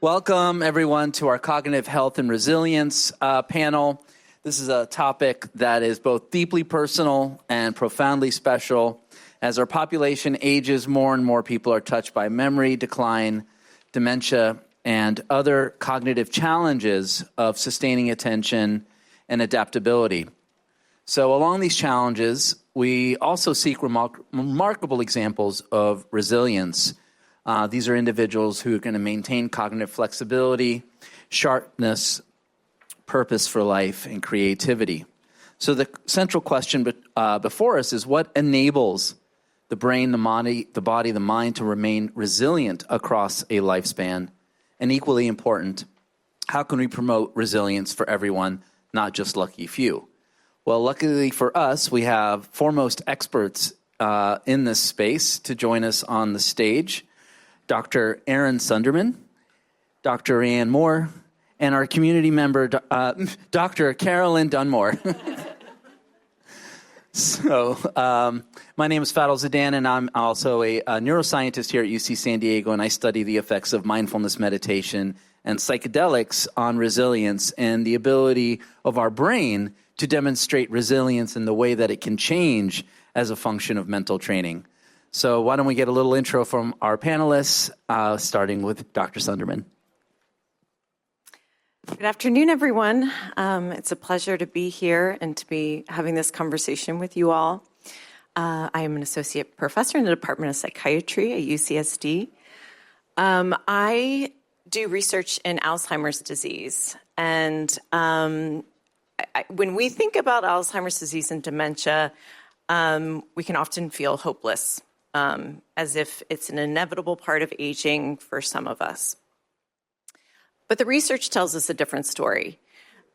Welcome, everyone, to our Cognitive Health and Resilience panel. This is a topic that is both deeply personal and profoundly special. As our population ages, more and more people are touched by memory decline, dementia, and other cognitive challenges of sustaining attention and adaptability. So along these challenges, we also seek remarkable examples of resilience. These are individuals who are going to maintain cognitive flexibility, sharpness, purpose for life, and creativity. So the central question before us is what enables the brain, the body, the mind to remain resilient across a lifespan? And equally important, how can we promote resilience for everyone, not just lucky few? Well, luckily for us, we have foremost experts in this space to join us on the stage. Dr. Aaron Sunderman, Dr. Ann Moore, and our community member, Dr. Carolyn Dunmore. So, my name is Fadil Zidan, and I'm also a neuroscientist here at UC San Diego, and I study the effects of mindfulness meditation and psychedelics on resilience and the ability of our brain to demonstrate resilience in the way that it can change as a function of mental training. So why don't we get a little intro from our panelists, starting with Dr. Sunderman. Good afternoon, everyone. It's a pleasure to be here and to be having this conversation with you all. I am an associate professor in the Department of Psychiatry at UCSD. I do research in Alzheimer's disease. And when we think about Alzheimer's disease and dementia, we can often feel hopeless, as if it's an inevitable part of aging for some of us. But the research tells us a different story.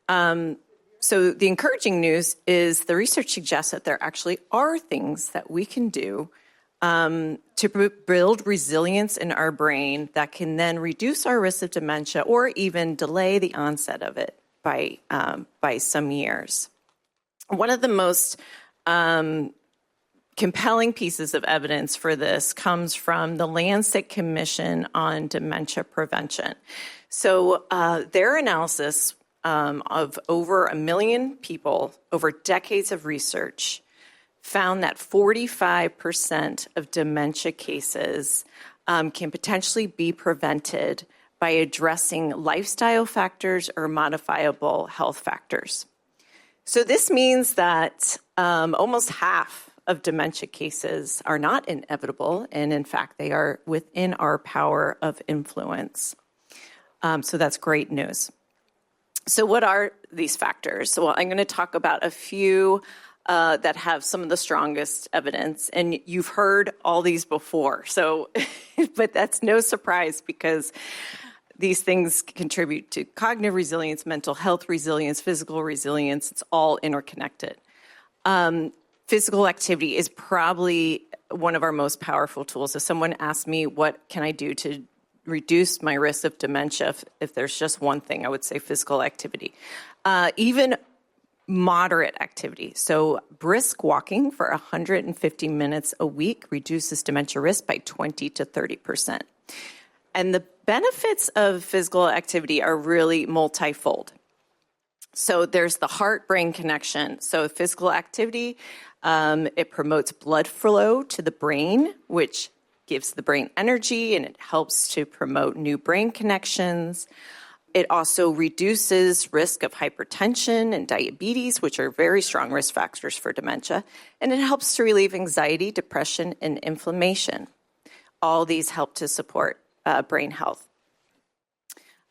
So the encouraging news is the research suggests that there actually are things that we can do to build resilience in our brain that can then reduce our risk of dementia or even delay the onset of it by some years. One of the most compelling pieces of evidence for this comes from the Lancet Commission on Dementia Prevention. So their analysis of over 1 million people over decades of research found that 45% of dementia cases can potentially be prevented by addressing lifestyle factors or modifiable health factors. So this means that almost half of dementia cases are not inevitable, and in fact, they are within our power of influence. So that's great news. So what are these factors? Well, I'm going to talk about a few that have some of the strongest evidence, and you've heard all these before. So, but that's no surprise because these things contribute to cognitive resilience, mental health resilience, physical resilience. It's all interconnected. Physical activity is probably one of our most powerful tools. If someone asks me, what can I do to reduce my risk of dementia, if there's just one thing, I would say physical activity. Even moderate activity. So brisk walking for 150 minutes a week reduces dementia risk by 20 to 30%. And the benefits of physical activity are really multifold. So there's the heart-brain connection. So physical activity, it promotes blood flow to the brain, which gives the brain energy, and it helps to promote new brain connections. It also reduces risk of hypertension and diabetes, which are very strong risk factors for dementia. And it helps to relieve anxiety, depression, and inflammation. All these help to support brain health.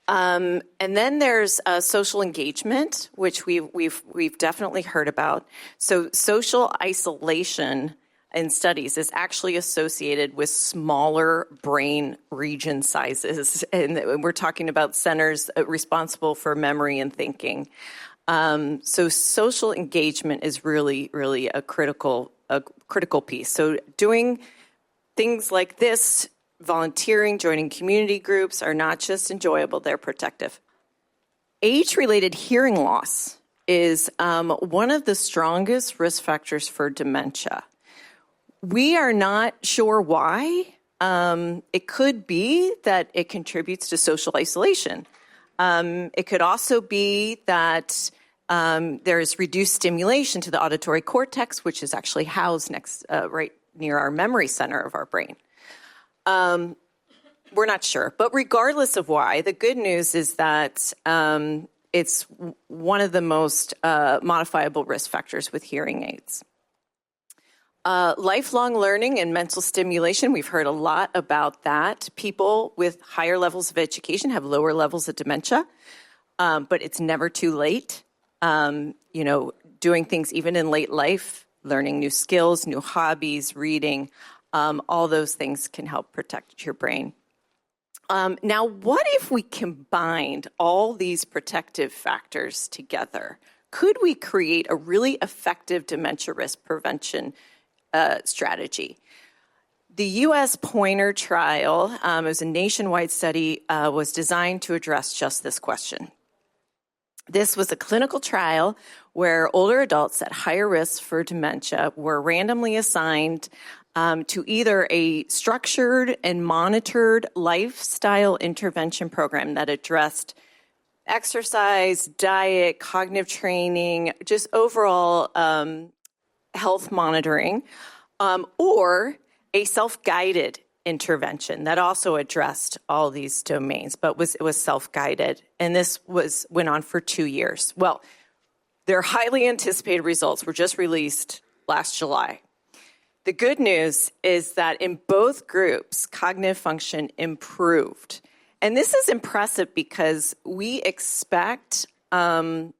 And then there's social engagement, which we've definitely heard about. So social isolation in studies is actually associated with smaller brain region sizes. And we're talking about centers responsible for memory and thinking. So social engagement is really, really a critical piece. So doing things like this, volunteering, joining community groups are not just enjoyable, they're protective. Age-related hearing loss is one of the strongest risk factors for dementia. We are not sure why, it could be that it contributes to social isolation. It could also be that there's reduced stimulation to the auditory cortex, which is actually housed right near our memory center of our brain. We're not sure. But regardless of why, the good news is that it's one of the most modifiable risk factors with hearing aids. Lifelong learning and mental stimulation, we've heard a lot about that. People with higher levels of education have lower levels of dementia, but it's never too late. Doing things even in late life, learning new skills, new hobbies, reading, all those things can help protect your brain. Now, what if we combined all these protective factors together? Could we create a really effective dementia risk prevention strategy? The U.S. Pointer trial, it was a nationwide study, was designed to address just this question. This was a clinical trial where older adults at higher risk for dementia were randomly assigned to either a structured and monitored lifestyle intervention program that addressed exercise, diet, cognitive training, just overall health monitoring, or a self-guided intervention that also addressed all these domains, but it was self-guided. And this went on for 2 years. Well, their highly anticipated results were just released last July. The good news is that in both groups, cognitive function improved. And this is impressive because we expect some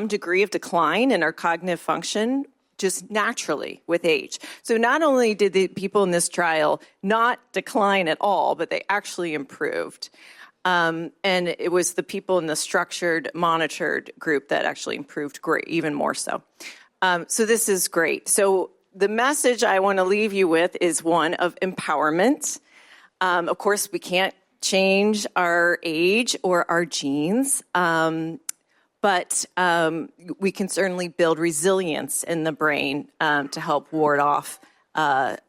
degree of decline in our cognitive function just naturally with age. So not only did the people in this trial not decline at all, but they actually improved. And it was the people in the structured, monitored group that actually improved great, even more so. So this is great. So the message I want to leave you with is one of empowerment. Of course, we can't change our age or our genes, but we can certainly build resilience in the brain to help ward off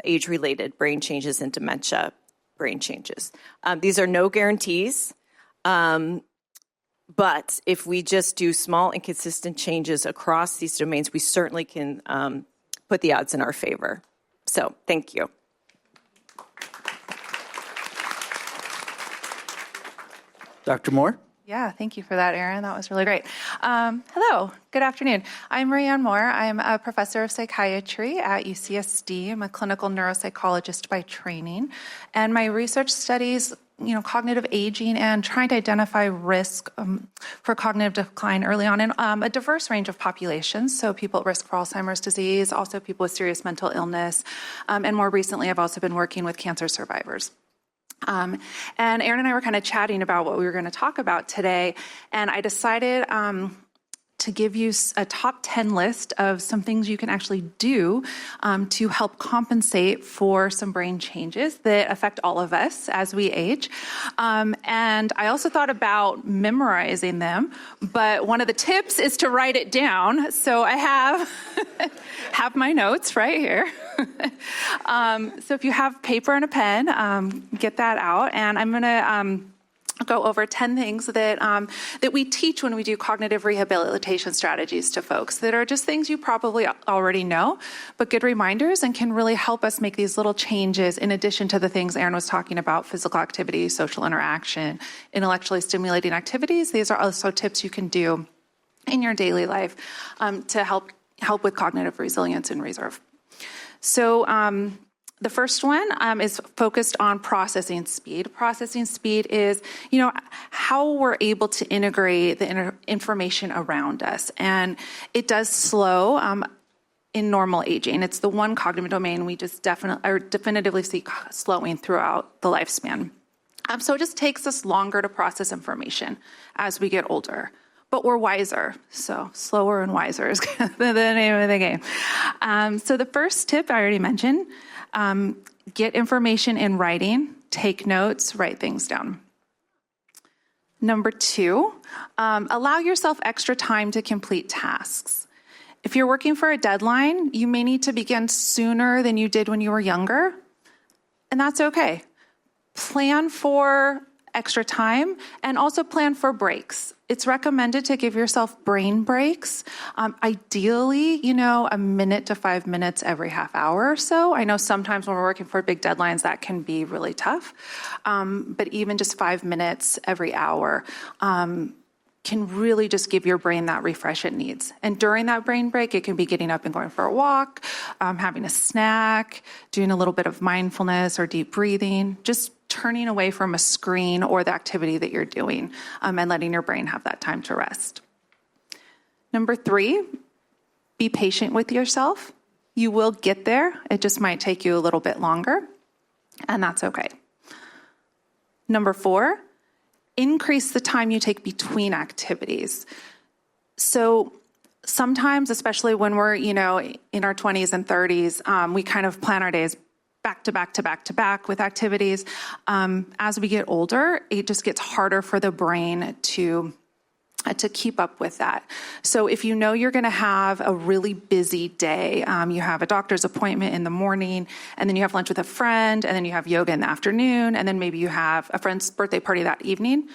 age-related brain changes and dementia brain changes. These are no guarantees, but if we just do small and consistent changes across these domains, we certainly can put the odds in our favor. So thank you. Dr. Moore? Yeah, thank you for that, Erin. That was really great. Hello, good afternoon. I'm Marianne Moore. I'm a professor of psychiatry at UCSD. I'm a clinical neuropsychologist by training, and my research studies cognitive aging and trying to identify risk for cognitive decline early on in a diverse range of populations. So people at risk for Alzheimer's disease, also people with serious mental illness, and more recently I've also been working with cancer survivors. And Erin and I were kind of chatting about what we were going to talk about today, and I decided to give you a top 10 list of some things you can actually do to help compensate for some brain changes that affect all of us as we age. And I also thought about memorizing them, but one of the tips is to write it down. So I have my notes right here. So if you have paper and a pen, get that out. And I'm going to go over 10 things that we teach when we do cognitive rehabilitation strategies to folks that are just things you probably already know, but good reminders and can really help us make these little changes in addition to the things Erin was talking about, physical activity, social interaction, intellectually stimulating activities. These are also tips you can do in your daily life to help with cognitive resilience and reserve. So the first one is focused on processing speed. Processing speed is, how we're able to integrate the information around us. And it does slow in normal aging. It's the one cognitive domain we just definitively see slowing throughout the lifespan. So it just takes us longer to process information as we get older. But we're wiser, so slower and wiser is the name of the game. So the first tip I already mentioned, get information in writing, take notes, write things down. Number 2, allow yourself extra time to complete tasks. If you're working for a deadline, you may need to begin sooner than you did when you were younger. and that's okay. Plan for extra time and also plan for breaks. It's recommended to give yourself brain breaks. Ideally, a minute to 5 minutes every half hour or so. I know sometimes when we're working for big deadlines, that can be really tough. But even just 5 minutes every hour can really just give your brain that refresh it needs. And during that brain break, it can be getting up and going for a walk, having a snack, doing a little bit of mindfulness or deep breathing, just turning away from a screen or the activity that you're doing, and letting your brain have that time to rest. Number 3, be patient with yourself. You will get there. It just might take you a little bit longer, and that's okay. Number 4, increase the time you take between activities. So sometimes, especially when we're, in our 20s and 30s, we kind of plan our days back to back to back to back with activities. As we get older, it just gets harder for the brain to keep up with that. So if you know you're going to have a really busy day, you have a doctor's appointment in the morning, and then you have lunch with a friend, and then you have yoga in the afternoon, and then maybe you have a friend's birthday party that evening,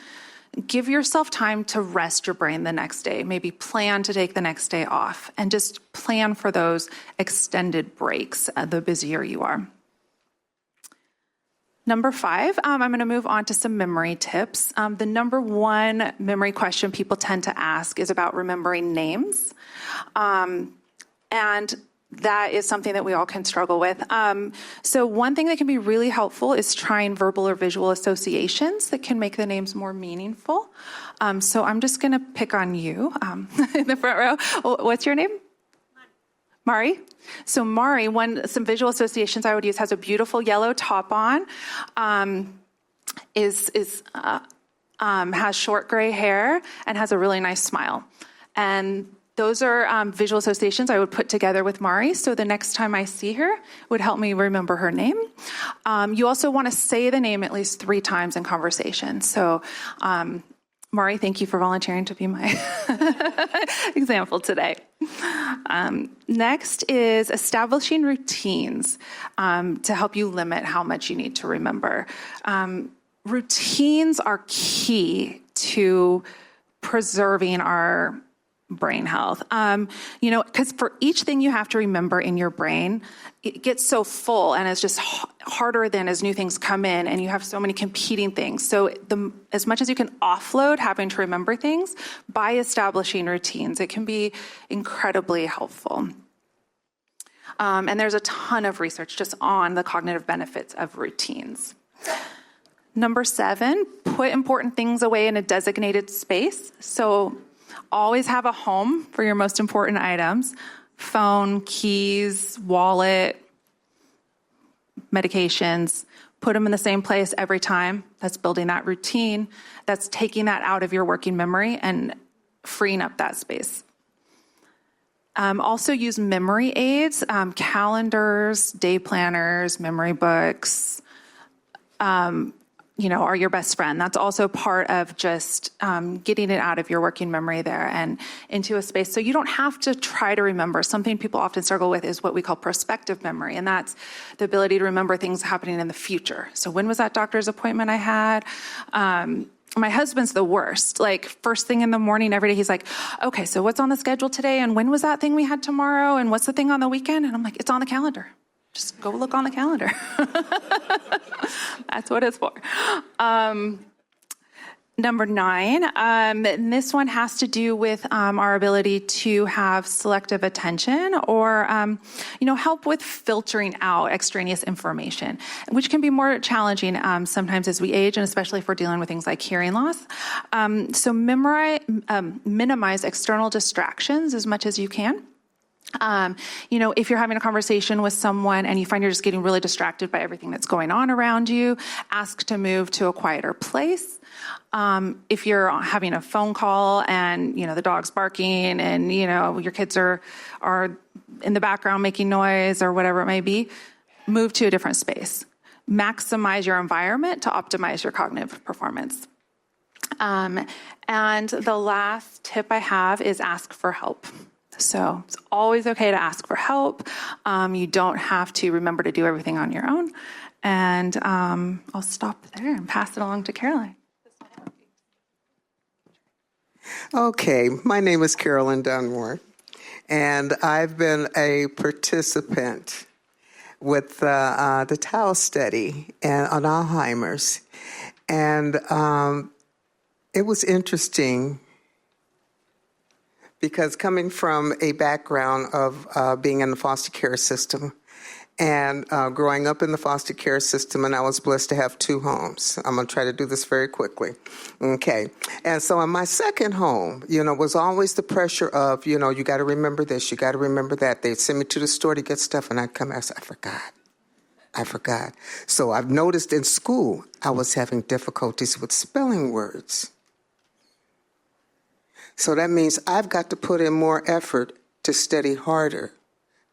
give yourself time to rest your brain the next day. Maybe plan to take the next day off, and just plan for those extended breaks the busier you are. Number 5, I'm going to move on to some memory tips. The number 1 memory question people tend to ask is about remembering names. And that is something that we all can struggle with. So one thing that can be really helpful is trying verbal or visual associations that can make the names more meaningful. So I'm just going to pick on you in the front row. What's your name? Mari. So Mari, some visual associations I would use, has a beautiful yellow top on, has short gray hair, and has a really nice smile. And those are visual associations I would put together with Mari. So the next time I see her, it would help me remember her name. You also want to say the name at least 3 times in conversation. So Mari, thank you for volunteering to be my example today. Next is establishing routines to help you limit how much you need to remember. Routines are key to preserving our brain health. Because for each thing you have to remember in your brain, it gets so full and it's just harder than as new things come in, and you have so many competing things. So as much as you can offload having to remember things by establishing routines, it can be incredibly helpful. And there's a ton of research just on the cognitive benefits of routines. Number 7, put important things away in a designated space. So always have a home for your most important items: phone, keys, wallet, medications. Put them in the same place every time. That's building that routine. That's taking that out of your working memory and freeing up that space. Also use memory aids, calendars, day planners, memory books, are your best friend. That's also part of just getting it out of your working memory there and into a space. So you don't have to try to remember. Something people often struggle with is what we call prospective memory, and that's the ability to remember things happening in the future. So when was that doctor's appointment I had? My husband's the worst. Like, first thing in the morning every day, he's like, okay, so what's on the schedule today? And when was that thing we had tomorrow? And what's the thing on the weekend? And I'm like, it's on the calendar. Just go look on the calendar. That's what it's for. Number 9, and this one has to do with our ability to have selective attention or, help with filtering out extraneous information, which can be more challenging sometimes as we age, and especially if we're dealing with things like hearing loss. So minimize external distractions as much as you can. If you're having a conversation with someone and you find you're just getting really distracted by everything that's going on around you, ask to move to a quieter place. If you're having a phone call and, the dog's barking and, your kids are in the background making noise or whatever it may be, move to a different space. Maximize your environment to optimize your cognitive performance. And the last tip I have is ask for help. So it's always okay to ask for help. You don't have to remember to do everything on your own. And I'll stop there and pass it along to Caroline. Okay, my name is Carolyn Dunmore, and I've been a participant with the Tau study and on Alzheimer's. And it was interesting because coming from a background of being in the foster care system and growing up in the foster care system, and I was blessed to have 2 homes. I'm going to try to do this very quickly. Okay. And so in my second home, was always the pressure of, you got to remember this, you got to remember that. They'd send me to the store to get stuff, and I'd come out and say, I forgot. So I've noticed in school, I was having difficulties with spelling words. So that means I've got to put in more effort to study harder,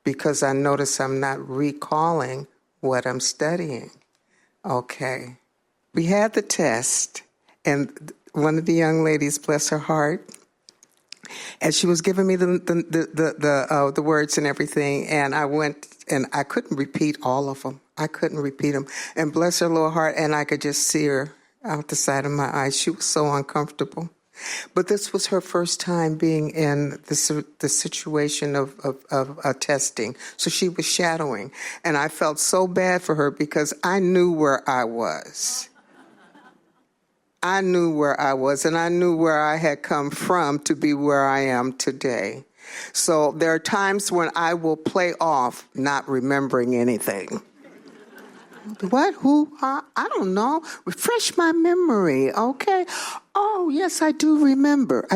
because I notice I'm not recalling what I'm studying. Okay. We had the test, and one of the young ladies, bless her heart, and she was giving me the words and everything, and I went, and I couldn't repeat all of them. I couldn't repeat them. And bless her little heart, and I could just see her out the side of my eyes. She was so uncomfortable. But this was her first time being in the situation of testing. So she was shadowing. And I felt so bad for her because I knew where I was. I knew where I was, and I knew where I had come from to be where I am today. So there are times when I will play off not remembering anything. What? Who? I don't know. Refresh my memory, okay? Oh, yes, I do remember.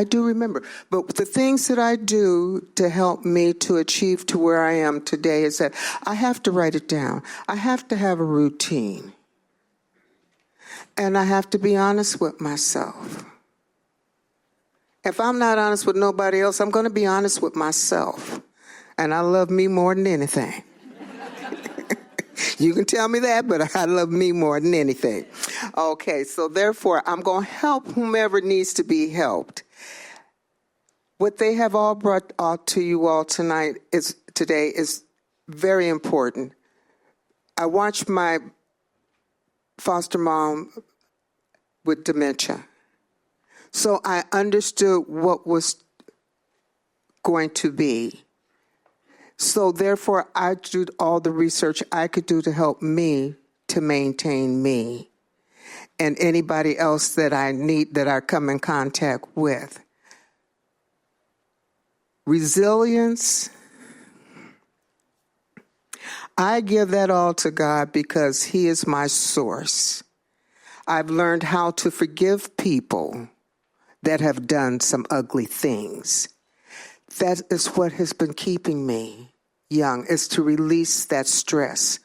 But the things that I do to help me to achieve to where I am today is that I have to write it down. I have to have a routine. And I have to be honest with myself. If I'm not honest with nobody else, I'm going to be honest with myself. And I love me more than anything. You can tell me that, but I love me more than anything. Okay, so therefore, I'm going to help whomever needs to be helped. What they have all brought out to you all today is very important. I watched my foster mom with dementia. So I understood what was going to be. So therefore, I did all the research I could do to help me to maintain me and anybody else that I need, that I come in contact with. Resilience, I give that all to God because He is my source. I've learned how to forgive people that have done some ugly things. That is what has been keeping me young, is to release that stress.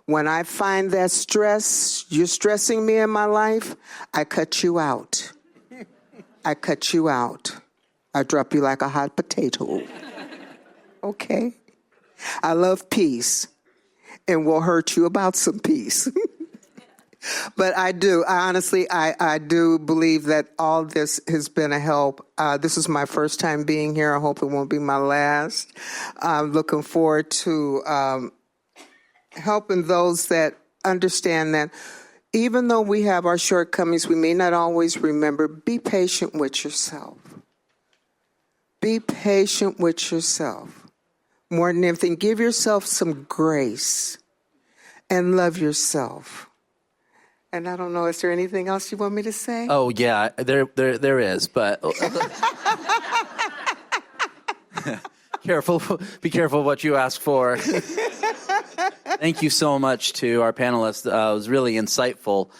When I find that stress, you're stressing me in my life, I cut you out. I cut you out. I drop you like a hot potato. Okay? I love peace and will hurt you about some peace. But I do. I do believe that all this has been a help. This is my first time being here. I hope it won't be my last. I'm looking forward to helping those that understand that even though we have our shortcomings, we may not always remember. Be patient with yourself. Be patient with yourself. More than anything, give yourself some grace and love yourself. And I don't know, is there anything else you want me to say? Oh, yeah, there is, but be careful what you ask for. Thank you so much to our panelists. It was really insightful.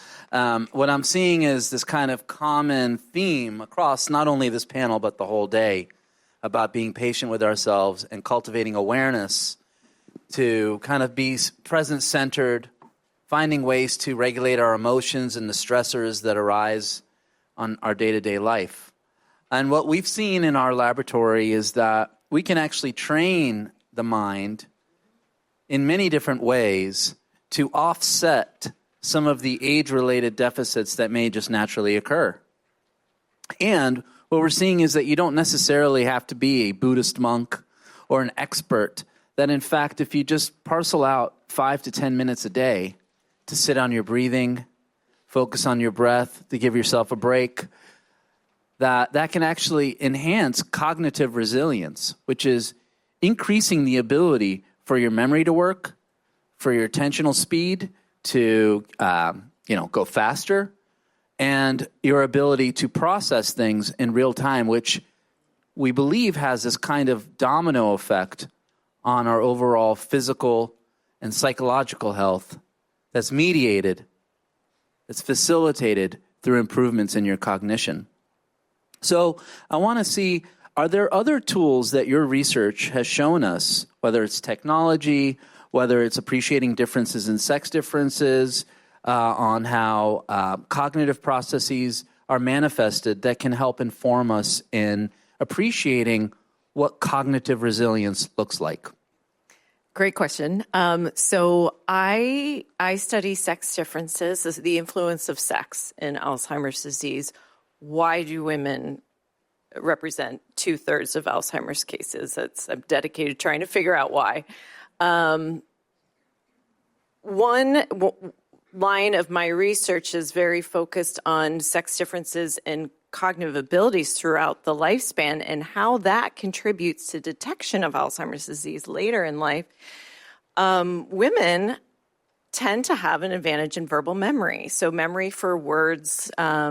What I'm seeing is this kind of common theme across not only this panel, but the whole day about being patient with ourselves and cultivating awareness to kind of be present-centered, finding ways to regulate our emotions and the stressors that arise on our day-to-day life. And what we've seen in our laboratory is that we can actually train the mind in many different ways to offset some of the age-related deficits that may just naturally occur. And what we're seeing is that you don't necessarily have to be a Buddhist monk or an expert, that in fact, if you just parcel out 5 to 10 minutes a day to sit on your breathing, focus on your breath, to give yourself a break, that can actually enhance cognitive resilience, which is increasing the ability for your memory to work, for your attentional speed to go faster, and your ability to process things in real time, which we believe has this kind of domino effect on our overall physical and psychological health that's mediated, that's facilitated through improvements in your cognition. So I want to see, are there other tools that your research has shown us, whether it's technology, whether it's appreciating differences in sex differences, on how cognitive processes are manifested that can help inform us in appreciating what cognitive resilience looks like? Great question. So I study sex differences, the influence of sex in Alzheimer's disease. Why do women represent 2/3 of Alzheimer's cases? I'm dedicated to trying to figure out why. One line of my research is very focused on sex differences in cognitive abilities throughout the lifespan and how that contributes to detection of Alzheimer's disease later in life. Women tend to have an advantage in verbal memory. So memory for words,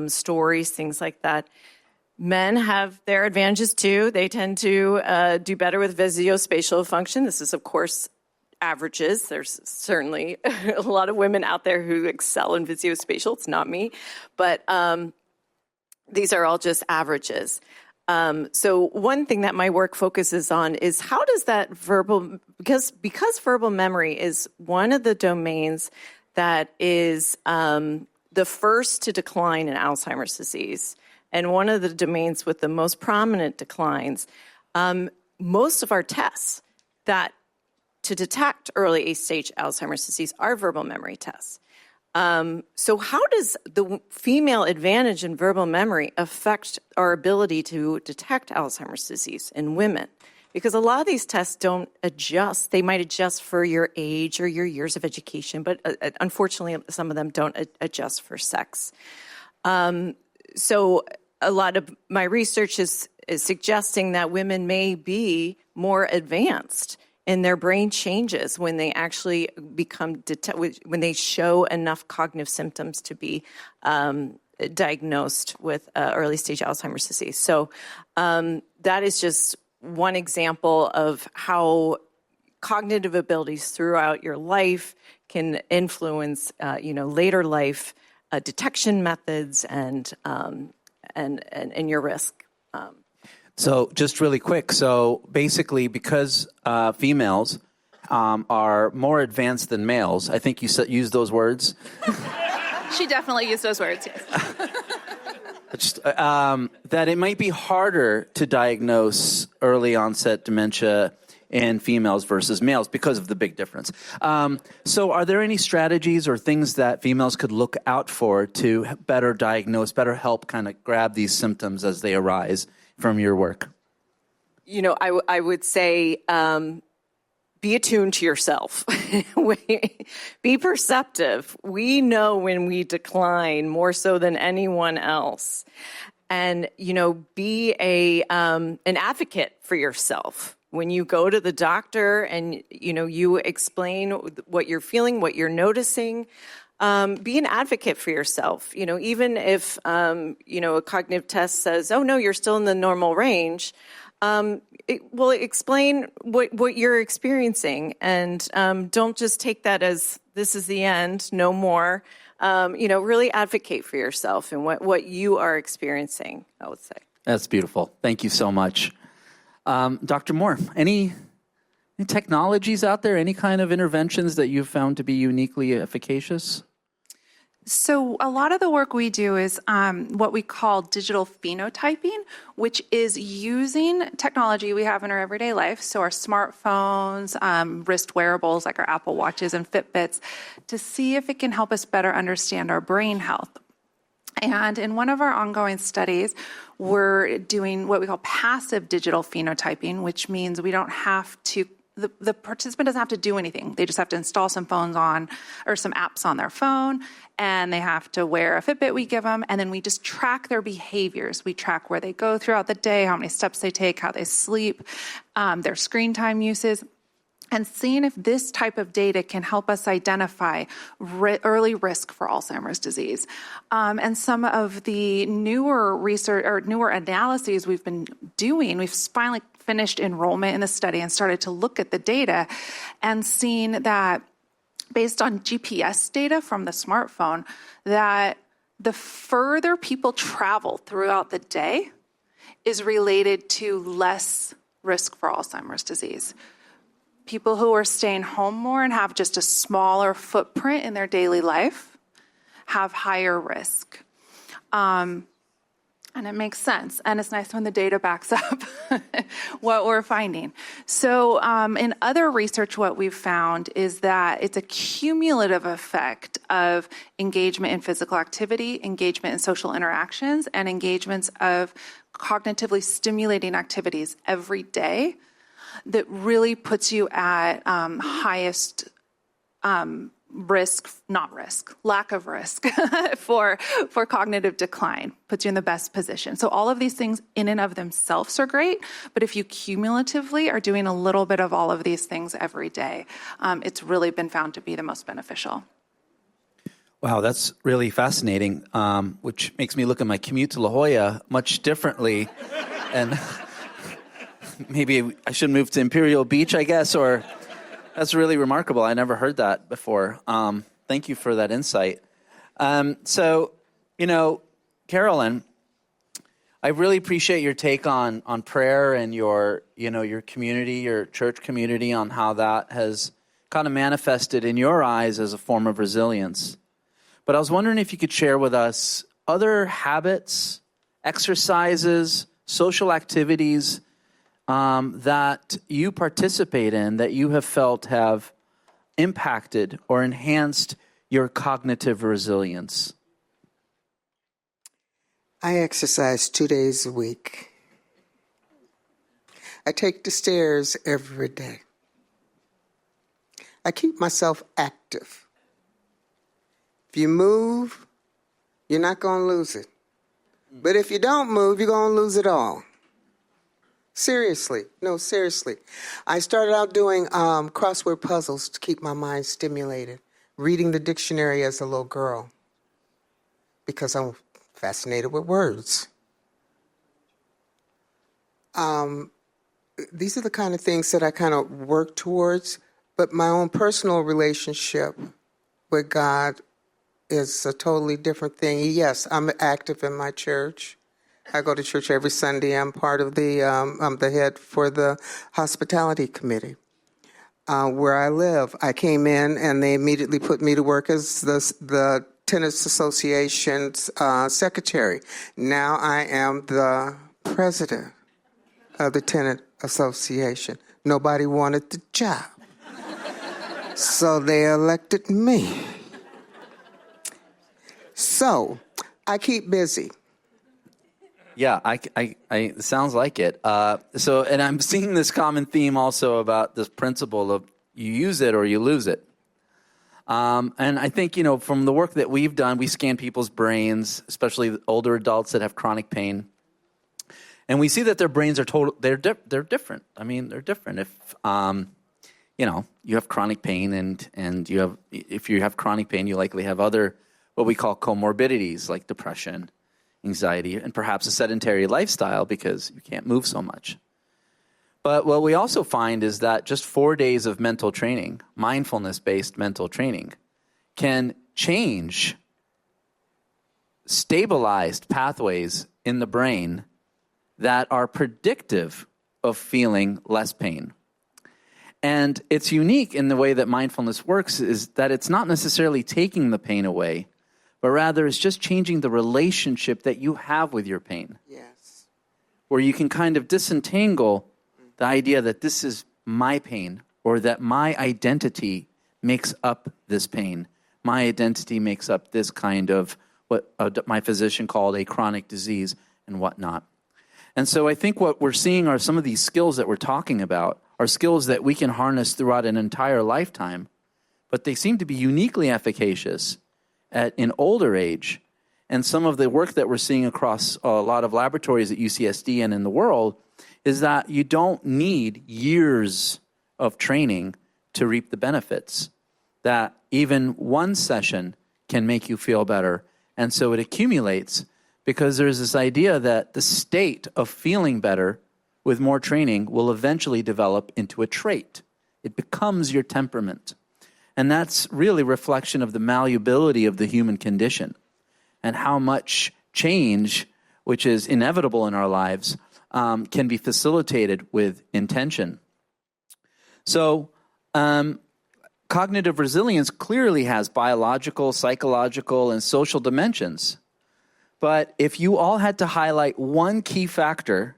stories, things like that. Men have their advantages too. They tend to do better with visuospatial function. This is, of course, averages. There's certainly a lot of women out there who excel in visuospatial. It's not me. But these are all just averages. So one thing that my work focuses on is how does that verbal, because verbal memory is one of the domains that is the first to decline in Alzheimer's disease, and one of the domains with the most prominent declines, most of our tests that to detect early stage Alzheimer's disease are verbal memory tests. So how does the female advantage in verbal memory affect our ability to detect Alzheimer's disease in women? Because a lot of these tests don't adjust. They might adjust for your age or your years of education, but unfortunately, some of them don't adjust for sex. So a lot of my research is suggesting that women may be more advanced in their brain changes when they actually when they show enough cognitive symptoms to be diagnosed with early stage Alzheimer's disease. So that is just one example of how cognitive abilities throughout your life can influence, later life detection methods and your risk. So just really quick, so basically because females are more advanced than males, I think you used those words. She definitely used those words, yes. That it might be harder to diagnose early onset dementia in females versus males because of the big difference. So are there any strategies or things that females could look out for to better diagnose, better help kind of grab these symptoms as they arise from your work? I would say be attuned to yourself. Be perceptive. We know when we decline more so than anyone else. And, be an advocate for yourself. When you go to the doctor and, you explain what you're feeling, what you're noticing, be an advocate for yourself. Even if, a cognitive test says, oh, no, you're still in the normal range, explain what you're experiencing. And don't just take that as this is the end, no more. Really advocate for yourself and what you are experiencing, I would say. That's beautiful. Thank you so much. Dr. Moore, any technologies out there, any kind of interventions that you've found to be uniquely efficacious? So a lot of the work we do is what we call digital phenotyping, which is using technology we have in our everyday life, so our smartphones, wrist wearables like our Apple Watches and Fitbits, to see if it can help us better understand our brain health. And in one of our ongoing studies, we're doing what we call passive digital phenotyping, which means we don't have to the participant doesn't have to do anything. They just have to install some apps on their phone, and they have to wear a Fitbit we give them, and then we just track their behaviors. We track where they go throughout the day, how many steps they take, how they sleep, their screen time uses, and seeing if this type of data can help us identify early risk for Alzheimer's disease. And some of the newer research or newer analyses we've been doing, we've finally finished enrollment in the study and started to look at the data and seen that based on GPS data from the smartphone, that the further people travel throughout the day is related to less risk for Alzheimer's disease. People who are staying home more and have just a smaller footprint in their daily life have higher risk. And it makes sense. And it's nice when the data backs up what we're finding. So in other research, what we've found is that it's a cumulative effect of engagement in physical activity, engagement in social interactions, and engagements of cognitively stimulating activities every day that really puts you at highest lack of risk for cognitive decline, puts you in the best position. So all of these things in and of themselves are great, but if you cumulatively are doing a little bit of all of these things every day, it's really been found to be the most beneficial. Wow, that's really fascinating, which makes me look at my commute to La Jolla much differently. And maybe I should move to Imperial Beach, I guess, or that's really remarkable. I never heard that before. Thank you for that insight. So, Carolyn, I really appreciate your take on prayer and your community, your church community, on how that has kind of manifested in your eyes as a form of resilience. But I was wondering if you could share with us other habits, exercises, social activities that you participate in that you have felt have impacted or enhanced your cognitive resilience. I exercise 2 days a week. I take the stairs every day. I keep myself active. If you move, you're not going to lose it. But if you don't move, you're going to lose it all. Seriously. No, seriously. I started out doing crossword puzzles to keep my mind stimulated, reading the dictionary as a little girl because I'm fascinated with words. These are the kind of things that I kind of work towards, but my own personal relationship with God is a totally different thing. Yes, I'm active in my church. I go to church every Sunday. I'm part of I'm the head for the hospitality committee. Where I live, I came in and they immediately put me to work as the Tenants Association's secretary. Now I am the president of the Tenant Association. Nobody wanted the job, so they elected me. So I keep busy. Yeah, it sounds like it. And I'm seeing this common theme also about this principle of you use it or you lose it. And I think, from the work that we've done, we scan people's brains, especially older adults that have chronic pain. And we see that their brains are they're different. I mean, they're different. If, you have chronic pain and if you have chronic pain, you likely have other, what we call comorbidities like depression, anxiety, and perhaps a sedentary lifestyle because you can't move so much. But what we also find is that just 4 days of mental training, mindfulness-based mental training, can change stabilized pathways in the brain that are predictive of feeling less pain. And it's unique in the way that mindfulness works is that it's not necessarily taking the pain away, but rather it's just changing the relationship that you have with your pain. Yes. Where you can kind of disentangle the idea that this is my pain or that my identity makes up this pain. My identity makes up this kind of what my physician called a chronic disease and whatnot. And so I think what we're seeing are some of these skills that we're talking about are skills that we can harness throughout an entire lifetime, but they seem to be uniquely efficacious in older age. And some of the work that we're seeing across a lot of laboratories at UCSD and in the world is that you don't need years of training to reap the benefits, that even one session can make you feel better. And so it accumulates because there's this idea that the state of feeling better with more training will eventually develop into a trait. It becomes your temperament. And that's really a reflection of the malleability of the human condition and how much change, which is inevitable in our lives, can be facilitated with intention. So cognitive resilience clearly has biological, psychological, and social dimensions. But if you all had to highlight one key factor,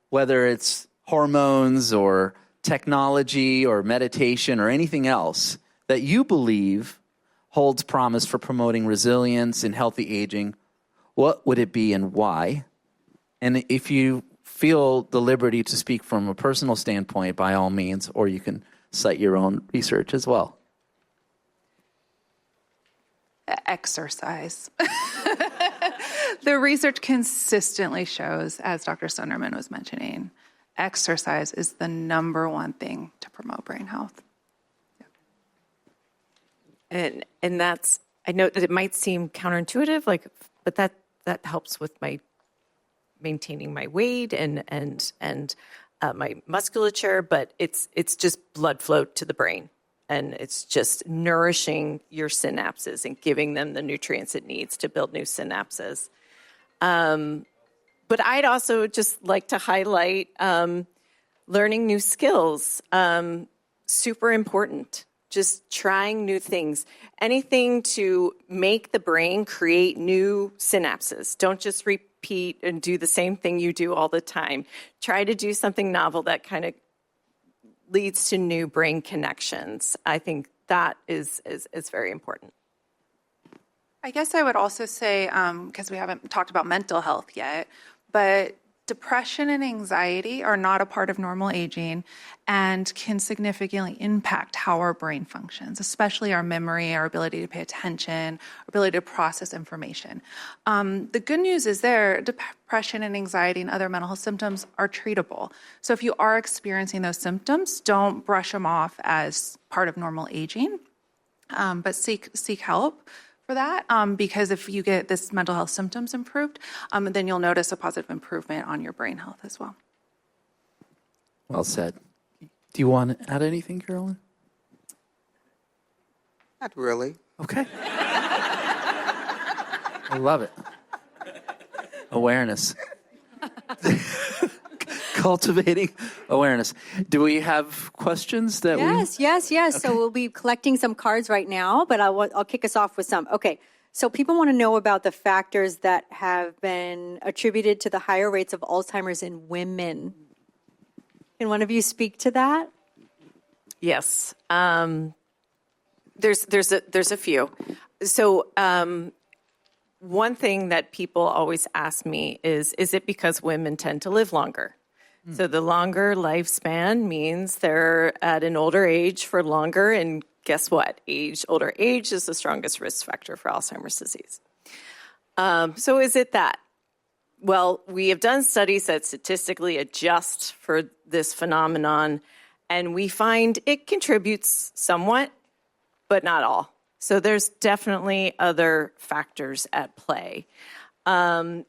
whether it's hormones or technology or meditation or anything else that you believe holds promise for promoting resilience and healthy aging, what would it be and why? And if you feel the liberty to speak from a personal standpoint, by all means, or you can cite your own research as well. Exercise. The research consistently shows, as Dr. Sonderman was mentioning, exercise is the number one thing to promote brain health. And that's, I know that it might seem counterintuitive, but that helps with my maintaining my weight and my musculature, but it's just blood flow to the brain. And it's just nourishing your synapses and giving them the nutrients it needs to build new synapses. But I'd also just like to highlight learning new skills. Super important. Just trying new things. Anything to make the brain create new synapses. Don't just repeat and do the same thing you do all the time. Try to do something novel that kind of leads to new brain connections. I think that is very important. I guess I would also say, because we haven't talked about mental health yet, but depression and anxiety are not a part of normal aging and can significantly impact how our brain functions, especially our memory, our ability to pay attention, our ability to process information. The good news is depression and anxiety and other mental health symptoms are treatable. So if you are experiencing those symptoms, don't brush them off as part of normal aging, but seek help for that, because if you get this mental health symptoms improved, then you'll notice a positive improvement on your brain health as well. Well said. Do you want to add anything, Carolyn? Not really. Okay. I love it. Awareness. Cultivating awareness. Do we have questions that Yes. Okay. So we'll be collecting some cards right now, but I'll kick us off with some. Okay. So people want to know about the factors that have been attributed to the higher rates of Alzheimer's in women. Can one of you speak to that? Yes. There's a few. So one thing that people always ask me is it because women tend to live longer? So the longer lifespan means they're at an older age for longer, and guess what? Older age is the strongest risk factor for Alzheimer's disease. So is it that? Well, we have done studies that statistically adjust for this phenomenon, and we find it contributes somewhat, but not all. So there's definitely other factors at play. And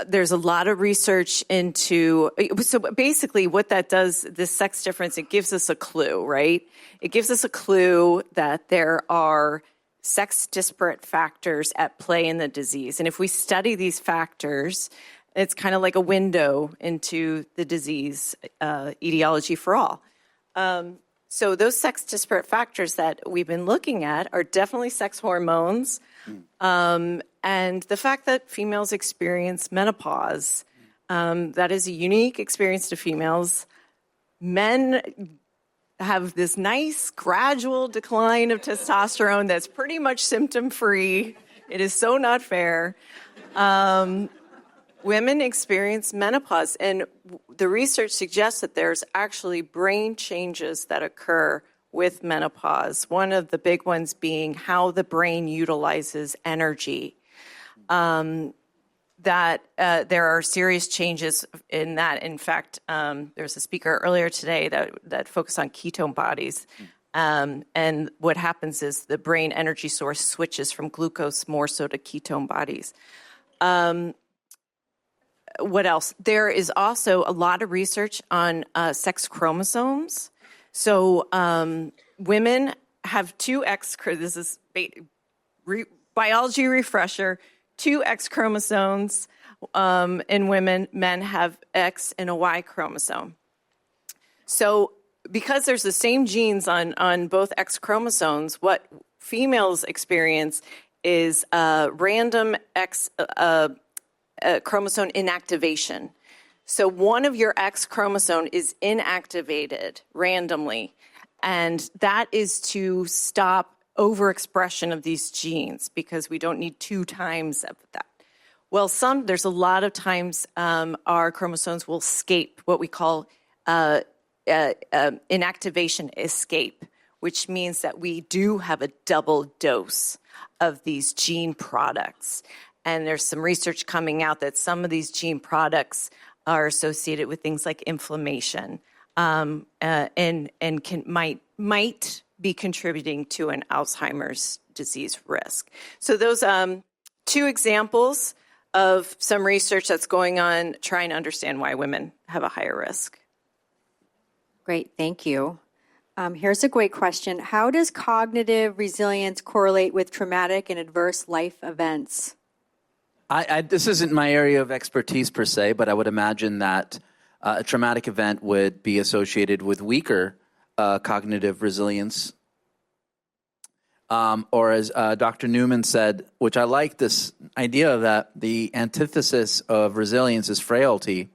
there's a lot of research into, so basically what that does, this sex difference, it gives us a clue, right? It gives us a clue that there are sex disparate factors at play in the disease. And if we study these factors, it's kind of like a window into the disease etiology for all. So those sex disparate factors that we've been looking at are definitely sex hormones, and the fact that females experience menopause. That is a unique experience to females. Men have this nice gradual decline of testosterone that's pretty much symptom-free. It is so not fair. women experience menopause, and the research suggests that there's actually brain changes that occur with menopause. One of the big ones being how the brain utilizes energy. That there are serious changes in that. In fact, there's a speaker earlier today that focused on ketone bodies. And what happens is the brain energy source switches from glucose more so to ketone bodies. What else? There is also a lot of research on sex chromosomes. So women have two X, this is biology refresher, two X chromosomes in women. Men have X and a Y chromosome. So because there's the same genes on both X chromosomes, what females experience is random X chromosome inactivation. So one of your X chromosome is inactivated randomly, and that is to stop overexpression of these genes because we don't need 2 times of that. Well, there's a lot of times our chromosomes will escape what we call inactivation escape, which means that we do have a double dose of these gene products. And there's some research coming out that some of these gene products are associated with things like inflammation and might be contributing to an Alzheimer's disease risk. So those 2 examples of some research that's going on trying to understand why women have a higher risk. Great, thank you. Here's a great question. How does cognitive resilience correlate with traumatic and adverse life events? This isn't my area of expertise per se, but I would imagine that a traumatic event would be associated with weaker cognitive resilience. Or as Dr. Newman said, which I like this idea that the antithesis of resilience is frailty.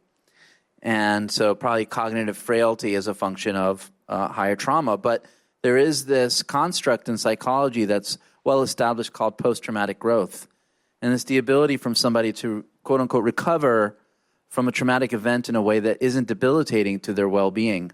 And so probably cognitive frailty is a function of higher trauma. But there is this construct in psychology that's well established called post-traumatic growth. And it's the ability from somebody to, quote unquote, recover from a traumatic event in a way that isn't debilitating to their well-being.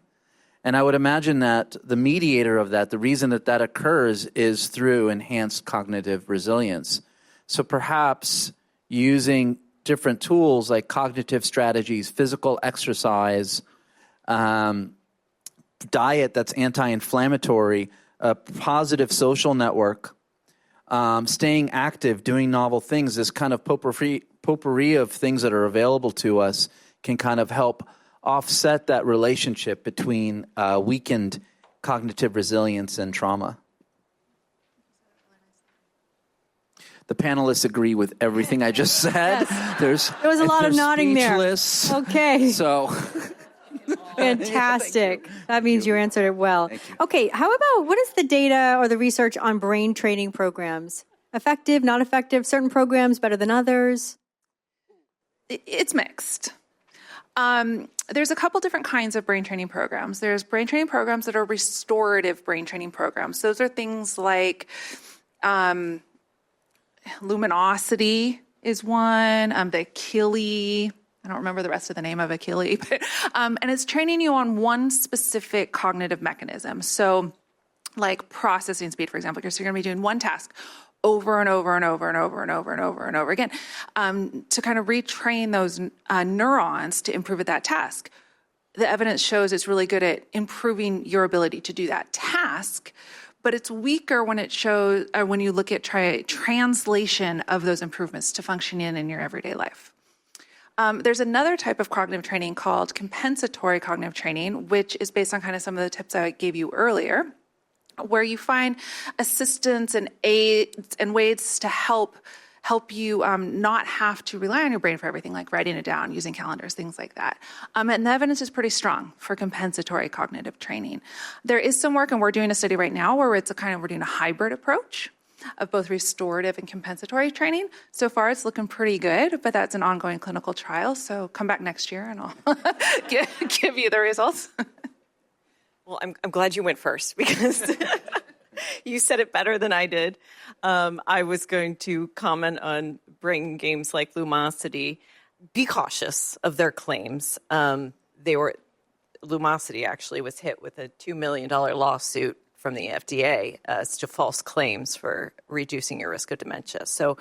And I would imagine that the mediator of that, the reason that that occurs is through enhanced cognitive resilience. So perhaps using different tools like cognitive strategies, physical exercise, diet that's anti-inflammatory, a positive social network, staying active, doing novel things, this kind of potpourri of things that are available to us can kind of help offset that relationship between weakened cognitive resilience and trauma. The panelists agree with everything I just said. Yes. There was a lot of nodding speechless. There. Okay. So fantastic. That means you answered it well. Okay, how about what is the data or the research on brain training programs? Effective, not effective, certain programs better than others? It's mixed. There's a couple different kinds of brain training programs. There's brain training programs that are restorative brain training programs. Those are things like luminosity is one, the Achille. I don't remember the rest of the name of Achille, but, and it's training you on one specific cognitive mechanism. So like processing speed, for example, because you're going to be doing one task over and over and over and over and over and over and over again to kind of retrain those neurons to improve at that task. The evidence shows it's really good at improving your ability to do that task, but it's weaker when it shows when you look at translation of those improvements to functioning in your everyday life. There's another type of cognitive training called compensatory cognitive training, which is based on kind of some of the tips I gave you earlier, where you find assistance and aids and ways to help you not have to rely on your brain for everything, like writing it down, using calendars, things like that. And the evidence is pretty strong for compensatory cognitive training. There is some work, and we're doing a study right now where we're doing a hybrid approach of both restorative and compensatory training. So far, it's looking pretty good, but that's an ongoing clinical trial. So come back next year and I'll give you the results. Well, I'm glad you went first because you said it better than I did. I was going to comment on brain games like Lumosity. be cautious of their claims. Lumosity actually was hit with a $2 million lawsuit from the FDA as to false claims for reducing your risk of dementia. So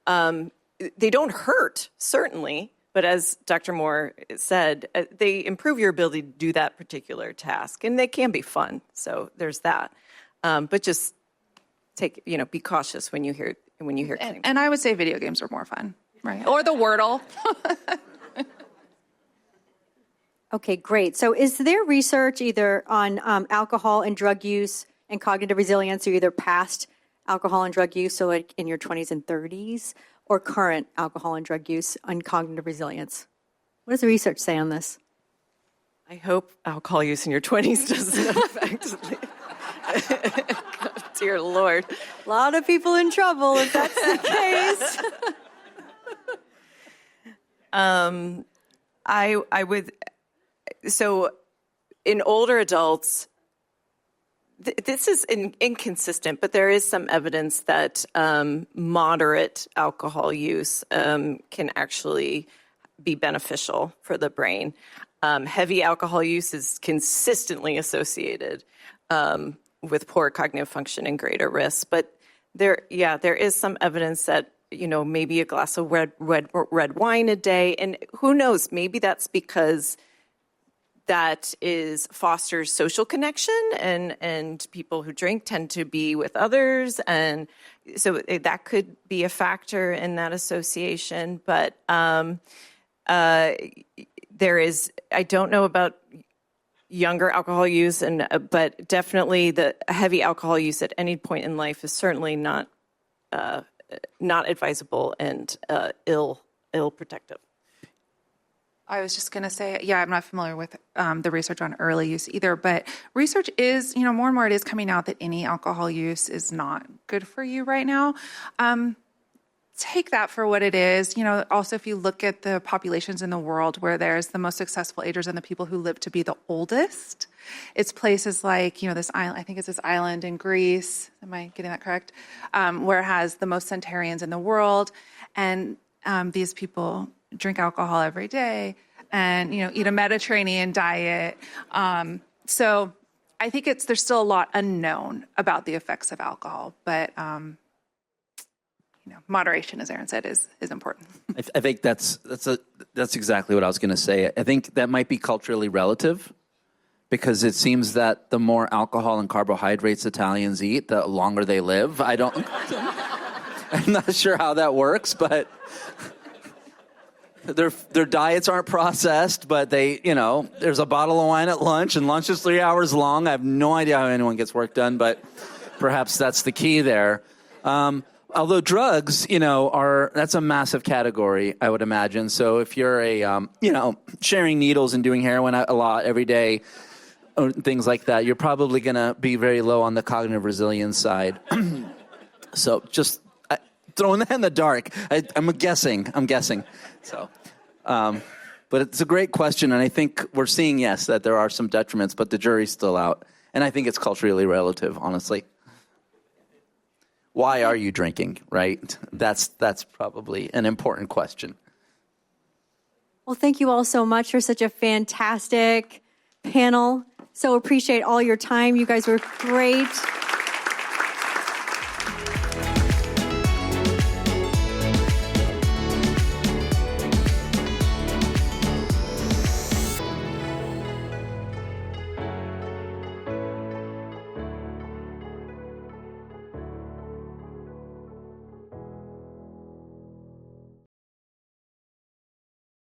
they don't hurt, certainly, but as Dr. Moore said, they improve your ability to do that particular task, and they can be fun. So there's that. But just be cautious when you hear claims. And I would say video games are more fun, right? Or the Wordle. Okay, great. So is there research either on alcohol and drug use and cognitive resilience, or either past alcohol and drug use, so like in your 20s and 30s, or current alcohol and drug use on cognitive resilience? What does the research say on this? I hope alcohol use in your 20s doesn't affect Dear Lord. A lot of people in trouble if that's the case. I would. So, in older adults, this is inconsistent, but there is some evidence that moderate alcohol use can actually be beneficial for the brain. Heavy alcohol use is consistently associated with poor cognitive function and greater risk. But there is some evidence that maybe a glass of red wine a day, and who knows, maybe that's because that fosters social connection, and people who drink tend to be with others, and so that could be a factor in that association. But there is, I don't know about younger alcohol use, but definitely the heavy alcohol use at any point in life is certainly not advisable and ill protective. I was just going to say, I'm not familiar with the research on early use either, but research is, more and more it is coming out that any alcohol use is not good for you right now. Take that for what it is. Also, if you look at the populations in the world where there's the most successful agers and the people who live to be the oldest, it's places like, this island, I think it's this island in Greece, am I getting that correct? Where it has the most centenarians in the world. And these people drink alcohol every day and, eat a Mediterranean diet. So I think there's still a lot unknown about the effects of alcohol, but moderation, as Aaron said, is important. I think that's exactly what I was going to say. I think that might be culturally relative, because it seems that the more alcohol and carbohydrates Italians eat, the longer they live. I'm not sure how that works, but their diets aren't processed, but there's a bottle of wine at lunch, and lunch is 3 hours long. I have no idea how anyone gets work done, but perhaps that's the key there. Although drugs, that's a massive category, I would imagine. So if you're sharing needles and doing heroin a lot every day, or things like that, you're probably going to be very low on the cognitive resilience side. So just throwing that in the dark. I'm guessing. So, but it's a great question, and I think we're seeing, yes, that there are some detriments, but the jury's still out. And I think it's culturally relative, honestly. Why are you drinking, right? That's probably an important question. Well, thank you all so much for such a fantastic panel. So appreciate all your time. You guys were great.